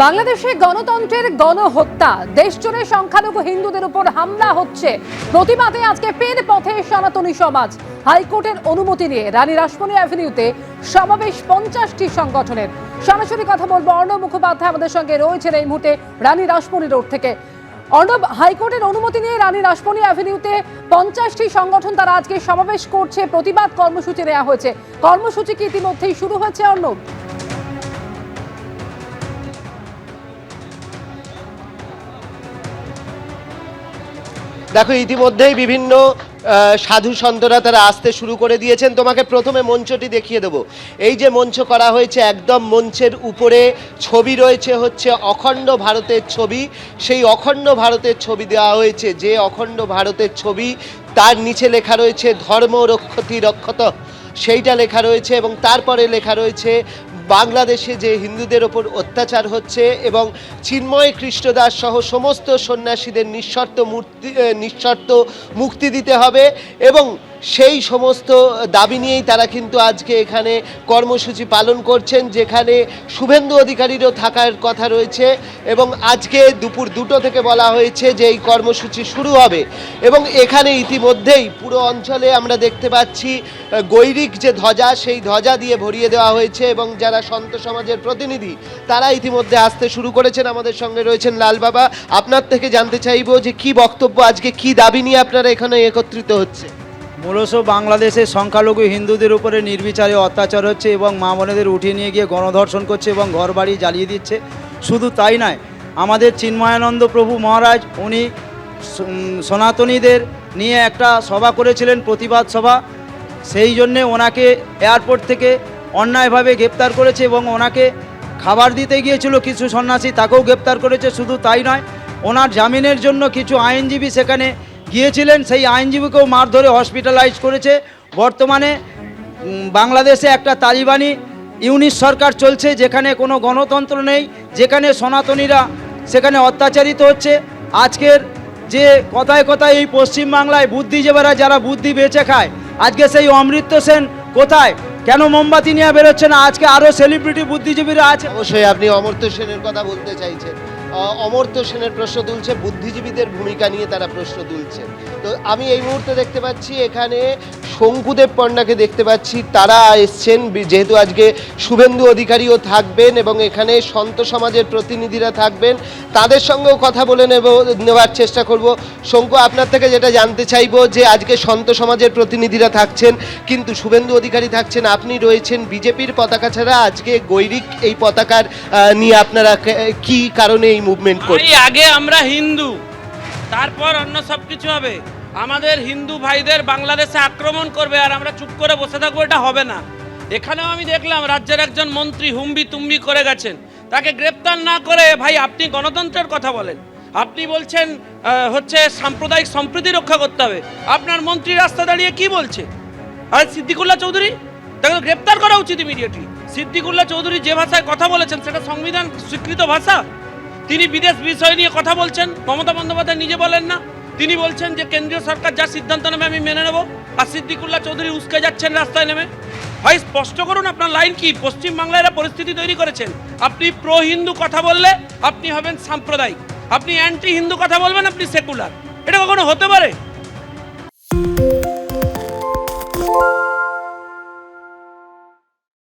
বাংলাদেশে গণতন্ত্রের গণহত্যা, দেশজুড়ে সংখ্যালঘু হিন্দুদের উপর হামলা হচ্ছে। প্রতিবাদে আজকে ফের পথে সনাতনী সমাজ। হাইকোর্টের অনুমতি নিয়ে রানী রাসমণি অ্যাভিনিউতে সমাবেশ 50টি সংগঠনের। সরাসরি কথা বলবো অর্ণব মুখোপাধ্যায় আমাদের সঙ্গে রয়েছেন এই মুহূর্তে রানী রাসমণি রোড থেকে। অর্ণব, হাইকোর্টের অনুমতি নিয়ে রানী রাসমণি অ্যাভিনিউতে 50টি সংগঠন তারা আজকে সমাবেশ করছে, প্রতিবাদ কর্মসূচি নেওয়া হয়েছে। কর্মসূচি কি ইতিমধ্যেই শুরু হয়েছে অর্ণব? দেখো, ইতিমধ্যেই বিভিন্ন সাধু সন্তরা তারা আসতে শুরু করে দিয়েছেন। তোমাকে প্রথমে মঞ্চটি দেখিয়ে দেবো। এই যে মঞ্চ করা হয়েছে, একদম মঞ্চের উপরে ছবি রয়েছে হচ্ছে অখণ্ড ভারতের ছবি। সেই অখণ্ড ভারতের ছবি দেওয়া হয়েছে। যে অখণ্ড ভারতের ছবি, তার নিচে লেখা রয়েছে ধর্ম রক্ষতি রক্ষত, সেইটা লেখা রয়েছে। এবং তারপরে লেখা রয়েছে বাংলাদেশে যে হিন্দুদের ওপর অত্যাচার হচ্ছে এবং চিন্ময় কৃষ্ণদাস সহ সমস্ত সন্ন্যাসীদের নিঃশর্ত মুক্তি দিতে হবে। এবং সেই সমস্ত দাবি নিয়েই তারা কিন্তু আজকে এখানে কর্মসূচি পালন করছেন, যেখানে শুভেন্দু অধিকারীরও থাকার কথা রয়েছে। এবং আজকে দুপুর 2টো থেকে বলা হয়েছে যে এই কর্মসূচি শুরু হবে। এবং এখানে ইতিমধ্যেই পুরো অঞ্চলে আমরা দেখতে পাচ্ছি গৈরিক যে ধ্বজা, সেই ধ্বজা দিয়ে ভরিয়ে দেওয়া হয়েছে। এবং যারা সন্ত সমাজের প্রতিনিধি তারা ইতিমধ্যে আসতে শুরু করেছেন। আমাদের সঙ্গে রয়েছেন লাল বাবা। আপনার থেকে জানতে চাইবো যে কি বক্তব্য, আজকে কি দাবি নিয়ে আপনারা এখানে একত্রিত হচ্ছে? মূলত বাংলাদেশে সংখ্যালঘু হিন্দুদের উপরে নির্বিচারে অত্যাচার হচ্ছে এবং মা বোনেদের উঠিয়ে নিয়ে গিয়ে গণধর্ষণ করছে এবং ঘরবাড়ি জ্বালিয়ে দিচ্ছে। শুধু তাই নয়, আমাদের চিন্ময়ানন্দ প্রভু মহারাজ উনি সনাতনীদের নিয়ে একটা সভা করেছিলেন, প্রতিবাদ সভা। সেই জন্যে ওনাকে এয়ারপোর্ট থেকে অন্যায়ভাবে গ্রেপ্তার করেছে এবং ওনাকে খাবার দিতে গিয়েছিল কিছু সন্ন্যাসী, তাকেও গ্রেপ্তার করেছে। শুধু তাই নয়, ওনার জামিনের জন্য কিছু আইনজীবী সেখানে গিয়েছিলেন, সেই আইনজীবীকেও মার ধরে হসপিটালাইজ করেছে। বর্তমানে বাংলাদেশে একটা তালিবানি ইউনিট সরকার চলছে, যেখানে কোনো গণতন্ত্র নেই, যেখানে সনাতনীরা সেখানে অত্যাচারিত হচ্ছে। আজকের যে কথায় কথায় এই পশ্চিমবাংলায় বুদ্ধিজীবীরা যারা বুদ্ধি বেঁচে খায়, আজকে সেই অমৃত সেন কোথায়? কেন মোমবাতি নিয়ে বেরোচ্ছে না? আজকে আরও সেলিব্রিটি বুদ্ধিজীবীরা আছে। অবশ্যই আপনি অমর্ত্য সেনের কথা বলতে চাইছেন। অমর্ত্য সেনের প্রশ্ন তুলছে, বুদ্ধিজীবীদের ভূমিকা নিয়ে তারা প্রশ্ন তুলছে। তো আমি এই মুহূর্তে দেখতে পাচ্ছি এখানে শঙ্কুদেব পণ্ডাকে দেখতে পাচ্ছি, তারা এসছেন যেহেতু আজকে শুভেন্দু অধিকারীও থাকবেন এবং এখানে সন্ত সমাজের প্রতিনিধিরা থাকবেন। তাদের সঙ্গেও কথা বলে নেওয়ার চেষ্টা করব। শঙ্কু, আপনার থেকে যেটা জানতে চাইবো যে আজকে সন্ত সমাজের প্রতিনিধিরা থাকছেন কিন্তু শুভেন্দু অধিকারী থাকছেন, আপনি রয়েছেন বিজেপির পতাকা ছাড়া। আজকে গৈরিক এই পতাকার নিয়ে আপনারা কি কারণে এই মুভমেন্ট করছেন? আগে আমরা হিন্দু, তারপর অন্য সব কিছু হবে। আমাদের হিন্দু ভাইদের বাংলাদেশে আক্রমণ করবে আর আমরা চুপ করে বসে থাকবো, এটা হবে না। এখানেও আমি দেখলাম রাজ্যের একজন মন্ত্রী হুম্বি তুম্বি করে গেছেন, তাকে গ্রেপ্তার না করে ভাই আপনি গণতন্ত্রের কথা বলেন, আপনি বলছেন হচ্ছে সাম্প্রদায়িক সম্প্রীতি রক্ষা করতে হবে। আপনার মন্ত্রী রাস্তা দাঁড়িয়ে কি বলছে? আর সিদ্দিকুল্লাহ চৌধুরী, তাকে গ্রেপ্তার করা উচিত ইমিডিয়েটলি। সিদ্দিকুল্লাহ চৌধুরী যে ভাষায় কথা বলেছেন সেটা সংবিধান স্বীকৃত ভাষা। তিনি বিদেশ বিষয় নিয়ে কথা বলছেন, মমতা বন্দ্যোপাধ্যায় নিজে বলেন না। তিনি বলছেন যে কেন্দ্রীয় সরকার যা সিদ্ধান্ত নেবে আমি মেনে নেব, আর সিদ্দিকুল্লাহ চৌধুরী উস্কে যাচ্ছেন রাস্তায় নেমে। ভাই স্পষ্ট করুন আপনার লাইন কি? পশ্চিমবাংলায় এরা পরিস্থিতি তৈরি করেছেন। আপনি প্রো হিন্দু কথা বললে আপনি হবেন সাম্প্রদায়িক, আপনি অ্যান্টি হিন্দু কথা বলবেন আপনি সেকুলার। এটা কখনো হতে পারে?